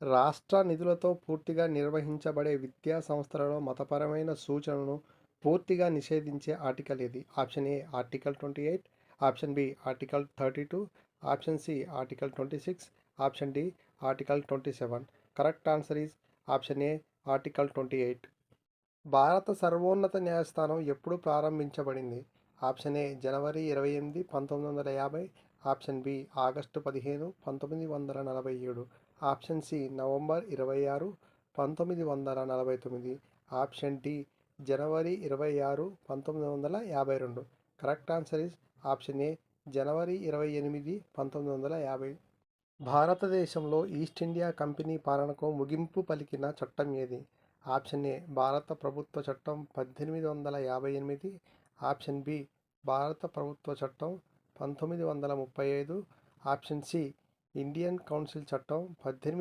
రాష్ట్ర నిధులతో పూర్తిగా నిర్వహించబడే విద్యా సంస్థలలో మతపరమైన సూచనలను పూర్తిగా నిషేధించే ఆర్టికల్ ఏది? Option A article 28, option B article 32, option C article 26, option D article 27. Correct answer is option A article 28. భారత సర్వోన్నత న్యాయస్థానం ఎప్పుడు ప్రారంభించబడింది? ఆప్షన్ ఏ జనవరి 28, 1950, option B August 15, 1947, option C November 26, 1949, option D జనవరి 26, 1952. Correct answer is option A జనవరి 28, 1950. భారతదేశంలో east India company పాలనకు ముగింపు పలికిన చట్టం ఏది? ఆప్షన్ ఏ భారత ప్రభుత్వ చట్టం 1858, ఆప్షన్ బి భారత ప్రభుత్వ చట్టం 1935, ఆప్షన్ సి ఇండియన్ కౌన్సిల్ చట్టం 18